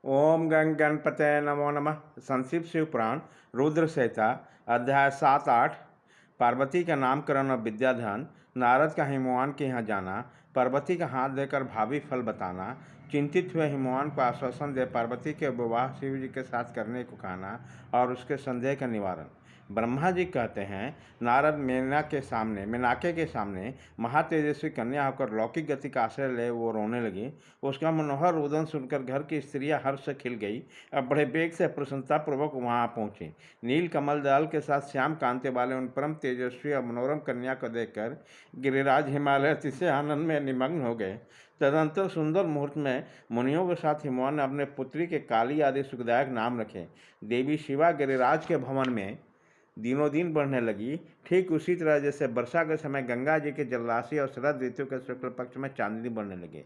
ओम गण गणपते नमो नमः। संक्षिप्त शिव पुराण रुद्र संहिता अध्याय 7-8। पार्वती का नामकरण और विद्याधन। नारद का हिमवान के यहाँ जाना। पार्वती का हाथ देकर भावी फल बताना। चिंतित हुए हिमवान को आश्वासन दे पार्वती के विवाह शिव जी के साथ करने को कहना और उसके संदेह का निवारण। ब्रह्मा जी कहते हैं, नारद मेनाके के सामने महातेजस्वी कन्या होकर लौकिक गति का आश्रय ले वो रोने लगी। उसका मनोहर रुदन सुनकर घर की स्त्रियां हर्ष से खिल गई। अब बड़े बेग से प्रसन्नतापूर्वक वहां पहुंची। नील कमल दल के साथ श्याम कांति वाले उन परम तेजस्वी और मनोरम कन्या को देखकर गिरिराज हिमालय अतिशय आनंद में निमग्न हो गए। तदंतर सुंदर मुहूर्त में मुनियों के साथ हिमवान ने अपने पुत्री के काली आदि सुखदायक नाम रखे। देवी शिवा गिरिराज के भवन में दिनों दिन बढ़ने लगी। ठीक उसी तरह जैसे वर्षा के समय गंगा जी के जलराशि और शरद ऋतु के शुक्ल पक्ष में चांदनी बढ़ने लगे।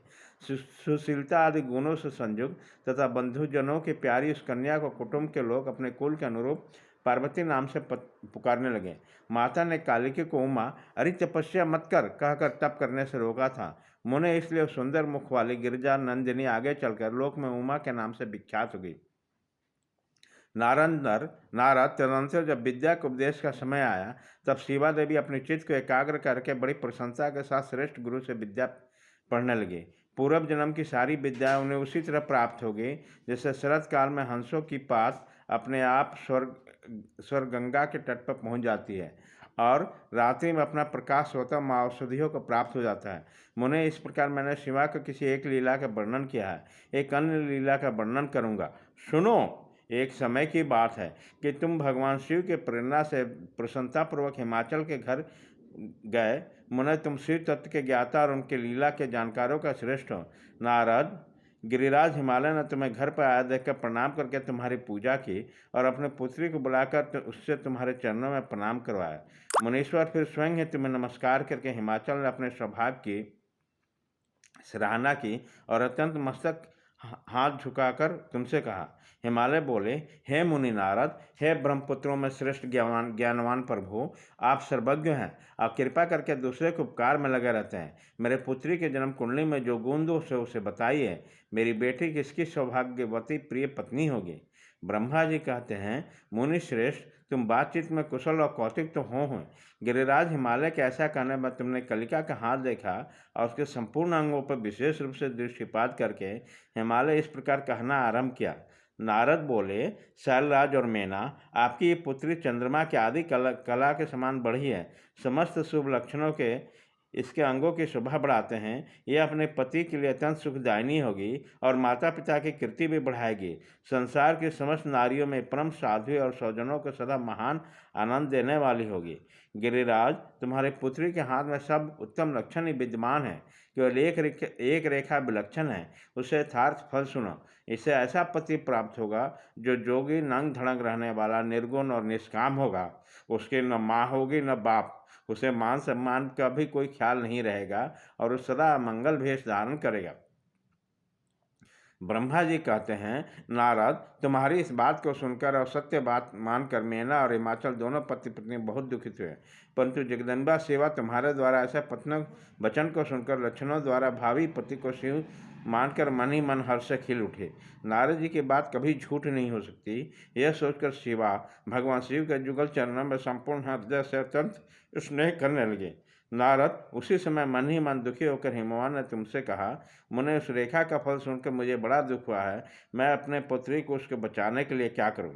सुशीलता आदि गुणों से संयुक्त तथा बंधुजनों की प्यारी उस कन्या को कुटुंब के लोग अपने कुल के अनुरूप पार्वती नाम से पुकारने लगे। माता ने कालिकी को उमा अरे तपस्या मत कर कहकर तप करने से रोका था। मुने इसलिए सुंदर मुख वाली गिरिजा नंदिनी आगे चलकर लोक में उमा के नाम से विख्यात हो गई। नारद तदनंतर जब विद्या के उपदेश का समय आया, तब शिवा देवी अपने चित्त को एकाग्र करके बड़ी प्रशंसा के साथ श्रेष्ठ गुरु से विद्या पढ़ने लगे। पूर्व जन्म की सारी विद्या उन्हें उसी तरह प्राप्त हो गई जैसे शरद काल में हंसों की पात अपने आप स्वर्ग गंगा के तट पर पहुंच जाती है और रात्रि में अपना प्रकाश स्वतः औषधियों को प्राप्त हो जाता है। मुने, इस प्रकार मैंने शिवा को किसी एक लीला का वर्णन किया है। एक अन्य लीला का वर्णन करूँगा, सुनो। एक समय की बात है कि तुम भगवान शिव के प्रेरणा से प्रसन्नतापूर्वक हिमाचल के घर गए। मुने, तुम शिव तत्व के ज्ञाता और उनके लीला के जानकारों का श्रेष्ठ हो। नारद, गिरिराज हिमालय ने तुम्हें घर पर आया देखकर प्रणाम करके तुम्हारी पूजा की और अपने पुत्री को बुलाकर उससे तुम्हारे चरणों में प्रणाम करवाया। मुनीश्वर फिर स्वयं ही तुम्हें नमस्कार करके हिमाचल ने अपने सौभाग्य की सराहना की और अत्यंत मस्तक हाथ झुकाकर तुमसे कहा। हिमालय बोले, हे मुनि नारद, हे ब्रह्मपुत्रों में श्रेष्ठ ज्ञानवान प्रभु, आप सर्वज्ञ हैं और कृपा करके दूसरे के उपकार में लगे रहते हैं। मेरे पुत्री के जन्म कुंडली में जो गुण दोष है उसे बताइए। मेरी बेटी किसकी सौभाग्यवती प्रिय पत्नी होगी। ब्रह्मा जी कहते हैं, मुनि श्रेष्ठ, तुम बातचीत में कुशल और कौतिक तो हो। गिरिराज हिमालय के ऐसा कहने में तुमने कलिका का हाथ देखा और उसके संपूर्ण अंगों पर विशेष रूप से दृष्टिपात करके हिमालय इस प्रकार कहना आरंभ किया। नारद बोले, शैलराज और मेना, आपकी ये पुत्री चंद्रमा के आदि कला के समान बढ़ी है। समस्त शुभ लक्षणों के इसके अंगों की शोभा बढ़ाते हैं। यह अपने पति के लिए अत्यंत सुखदायिनी होगी और माता पिता की कीर्ति भी बढ़ाएगी। संसार की समस्त नारियों में परम साध्वी और स्वजनों को सदा महान आनंद देने वाली होगी। गिरिराज, तुम्हारी पुत्री के हाथ में सब उत्तम लक्षण ही विद्यमान है। केवल एक रेखा विलक्षण है। उसे यथार्थ फल सुनो। इसे ऐसा पति प्राप्त होगा जो जोगी, नंग धड़ंग रहने वाला, निर्गुण और निष्काम होगा। उसकी न माँ होगी न बाप। उसे मान सम्मान का भी कोई ख्याल नहीं रहेगा और वो सदा मंगल भेष धारण करेगा। ब्रह्मा जी कहते हैं, नारद, तुम्हारी इस बात को सुनकर और सत्य बात मानकर मेना और हिमाचल दोनों पति पत्नी बहुत दुखित हुए। परंतु जगदम्बा सेवा तुम्हारे द्वारा ऐसा वचन को सुनकर लक्षणों द्वारा भावी पति को शिव मानकर मन ही मन हर्ष से खिल उठे। नारद जी की बात कभी झूठ नहीं हो सकती। यह सोचकर शिवा भगवान शिव के जुगल चरणों में संपूर्ण हृदय से अत्यंत स्नेह करने लगे। नारद, उसी समय मन ही मन दुखी होकर हिमवान ने तुमसे कहा, मुने, उस रेखा का फल सुनकर मुझे बड़ा दुख हुआ है। मैं अपने पुत्री को उसके बचाने के लिए क्या करूं?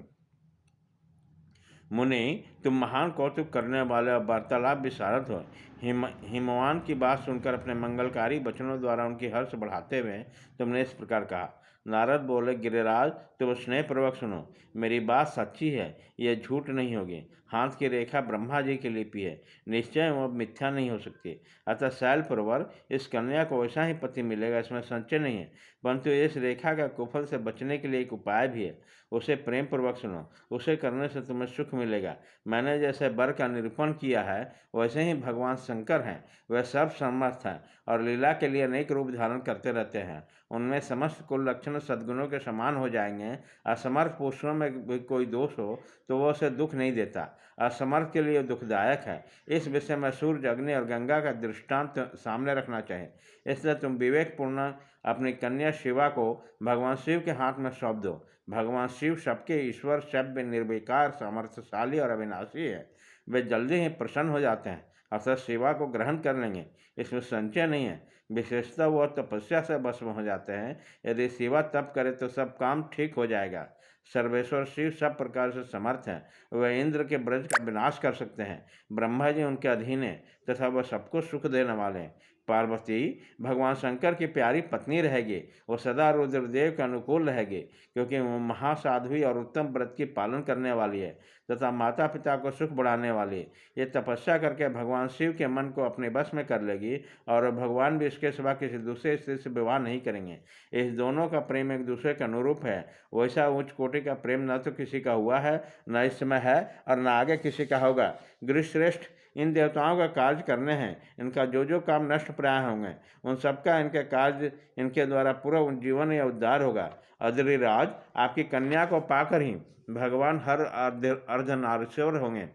मुनि, तुम महान कौतुक करने वाले और वार्तालाप विशारद हो। हिमवान की बात सुनकर अपने मंगलकारी वचनों द्वारा उनकी हर्ष बढ़ाते हुए तुमने इस प्रकार कहा। नारद बोले, गिरिराज, तुम स्नेहपूर्वक सुनो। मेरी बात सच्ची है, यह झूठ नहीं होगी। हाथ की रेखा ब्रह्मा जी की लिपि है, निश्चय वह मिथ्या नहीं हो सकती। अतः शैलपुरवर इस कन्या को वैसा ही पति मिलेगा, इसमें संशय नहीं है। परंतु इस रेखा का कुफल से बचने के लिए एक उपाय भी है। उसे प्रेम पूर्वक सुनो। उसे करने से तुम्हें सुख मिलेगा। मैंने जैसे वर का निरूपण किया है वैसे ही भगवान शंकर हैं। वह सब समर्थ हैं और लीला के लिए अनेक रूप धारण करते रहते हैं। उनमें समस्त कुल लक्षण सद्गुणों के समान हो जाएंगे। असमर्थ पुरुषों में भी कोई दोष हो तो वह उसे दुख नहीं देता। असमर्थ के लिए दुखदायक है। इस विषय में सूर्य, अग्नि और गंगा का दृष्टांत सामने रखना चाहिए। इसलिए तुम विवेकपूर्ण अपनी कन्या शिवा को भगवान शिव के हाथ में सौंप दो। भगवान शिव सबके ईश्वर, सभ्य, निर्विकार, सामर्थ्यशाली और अविनाशी है। वे जल्दी ही प्रसन्न हो जाते हैं, अर्थात शिवा को ग्रहण कर लेंगे, इसमें संशय नहीं है। विशेषतः वह तपस्या से भस्म हो जाते हैं। यदि शिवा तप करे तो सब काम ठीक हो जाएगा। सर्वेश्वर शिव सब प्रकार से समर्थ हैं। वह इंद्र के ब्रज का विनाश कर सकते हैं। ब्रह्मा जी उनके अधीन है तथा वह सबको सुख देने वाले हैं। पार्वती भगवान शंकर की प्यारी पत्नी रहेगी। वो सदा रुद्रदेव के अनुकूल रहेगी, क्योंकि वो महासाध्वी और उत्तम व्रत की पालन करने वाली है तथा माता पिता को सुख बढ़ाने वाली है। ये तपस्या करके भगवान शिव के मन को अपने बस में कर लेगी और भगवान भी इसके सिवा किसी दूसरे स्त्री से विवाह नहीं करेंगे। इस दोनों का प्रेम एक दूसरे के अनुरूप है। वैसा उच्च कोटि का प्रेम न तो किसी का हुआ है, न इस समय है और न आगे किसी का होगा। गिरिश्रेष्ठ, इन देवताओं का कार्य करने हैं। इनका जो जो काम नष्ट प्राय होंगे, उन सबका इनके कार्य, इनके द्वारा पूरा जीवन या उद्धार होगा। अद्रिराज, आपकी कन्या को पाकर ही भगवान हर अर्धनारीश्वर होंगे।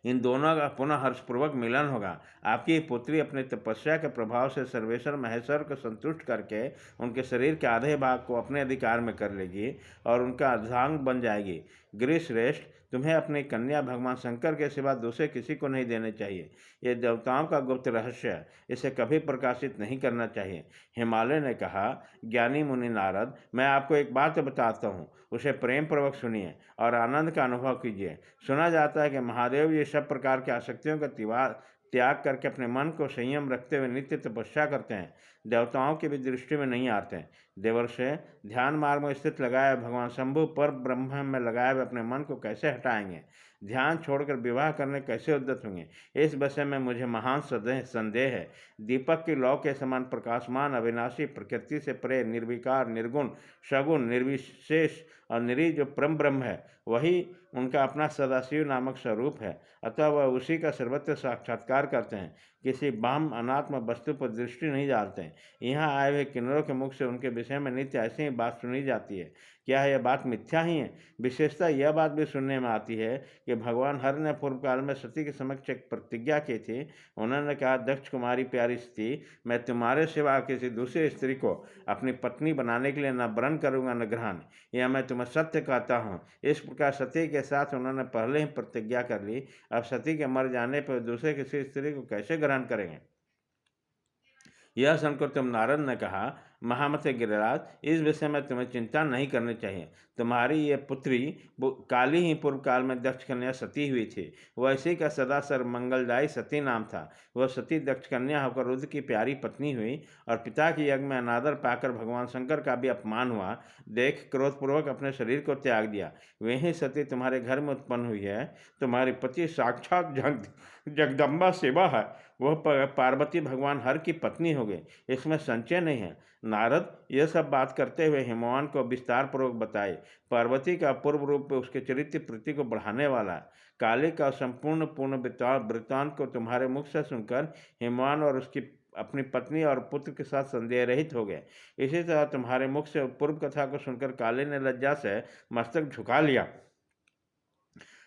इन दोनों का पुनः हर्षपूर्वक मिलन होगा। आपकी पुत्री अपनी तपस्या के प्रभाव से सर्वेश्वर महेश्वर को संतुष्ट करके उनके शरीर के आधे भाग को अपने अधिकार में कर लेगी और उनका अर्धांग बन जाएगी। गिरिश्रेष्ठ, तुम्हें अपनी कन्या भगवान शंकर के सिवा दूसरे किसी को नहीं देने चाहिए। ये देवताओं का गुप्त रहस्य है, इसे कभी प्रकाशित नहीं करना चाहिए। हिमालय ने कहा, ज्ञानी मुनि नारद, मैं आपको एक बात बताता हूँ, उसे प्रेम पूर्वक सुनिए और आनंद का अनुभव कीजिए। सुना जाता है कि महादेव ये सब प्रकार की आसक्तियों का त्याग करके अपने मन को संयम रखते हुए नित्य तपस्या करते हैं। देवताओं की भी दृष्टि में नहीं आते हैं। देवर्षि, ध्यान मार्ग में स्थित लगाए भगवान शंभु पर ब्रह्म में लगाए हुए अपने मन को कैसे हटाएंगे? ध्यान छोड़कर विवाह करने कैसे उद्यत होंगे? इस विषय में मुझे महान संदेह है। दीपक की लौ के समान प्रकाशमान, अविनाशी, प्रकृति से परे, निर्विकार, निर्गुण, सगुण, निर्विशेष और निरी जो परम ब्रह्म है, वही उनका अपना सदाशिव नामक स्वरूप है। अतः वह उसी का सर्वत्र साक्षात्कार करते हैं, किसी बाह्य अनात्म वस्तु पर दृष्टि नहीं डालते हैं। यहाँ आए हुए किन्नरों के मुख से उनके विषय में नित्य ऐसी ही बात सुनी जाती है। क्या यह बात मिथ्या ही है? विशेषतः यह बात भी सुनने में आती है कि भगवान हर ने पूर्व काल में सती के समक्ष एक प्रतिज्ञा की थी। उन्होंने कहा, दक्ष कुमारी प्यारी स्त्री, मैं तुम्हारे सिवा किसी दूसरी स्त्री को अपनी पत्नी बनाने के लिए न वरण करूँगा न ग्रहण। यह मैं तुम्हें सत्य कहता हूँ। इस प्रकार सती के साथ उन्होंने पहले ही प्रतिज्ञा कर ली। अब सती के मर जाने पर दूसरे किसी स्त्री को कैसे ग्रहण करेंगे? यह सुनकर तुम नारद ने कहा, महामते गिरिराज, इस विषय में तुम्हें चिंता नहीं करनी चाहिए। तुम्हारी ये पुत्री काली ही पूर्व काल में दक्ष कन्या सती हुई थी। वह इसी का सदा सर्वमंगलदायी सती नाम था। वह सती दक्ष कन्या होकर रुद्र की प्यारी पत्नी हुई और पिता के यज्ञ में अनादर पाकर भगवान शंकर का भी अपमान हुआ। देख क्रोधपूर्वक अपने शरीर को त्याग दिया। वही सती तुम्हारे घर में उत्पन्न हुई है। तुम्हारी पति साक्षात जगदम्बा शिवा है। वह पार्वती भगवान हर की पत्नी हो गई, इसमें संशय नहीं है। नारद यह सब बात करते हुए हिमवान को विस्तार पूर्वक बताए। पार्वती का पूर्व रूप उसके चरित्र प्रीति को बढ़ाने वाला है। काली का संपूर्ण पूर्ण वृत्तांत को तुम्हारे मुख से सुनकर हिमवान और उसकी अपनी पत्नी और पुत्र के साथ संदेह रहित हो गए। इसी तरह तुम्हारे मुख से पूर्व कथा को सुनकर काली ने लज्जा से मस्तक झुका लिया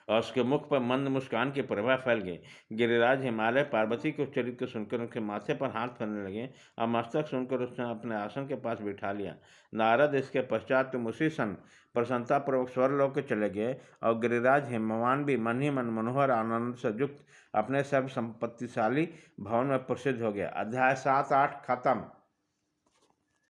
और उसके मुख पर मंद मुस्कान की प्रभा फैल गई। गिरिराज हिमालय पार्वती के चरित्र सुनकर उनके माथे पर हाथ फेरने लगे और मस्तक सुनकर उसने अपने आसन के पास बिठा लिया। नारद, इसके पश्चात तुम उसी सन प्रसन्नतापूर्वक स्वर्लोक चले गए और गिरिराज हिमवान भी मन ही मन मनोहर आनंद से युक्त अपने सर्व संपत्तिशाली भवन में प्रसिद्ध हो गया। अध्याय 7-8 खत्म।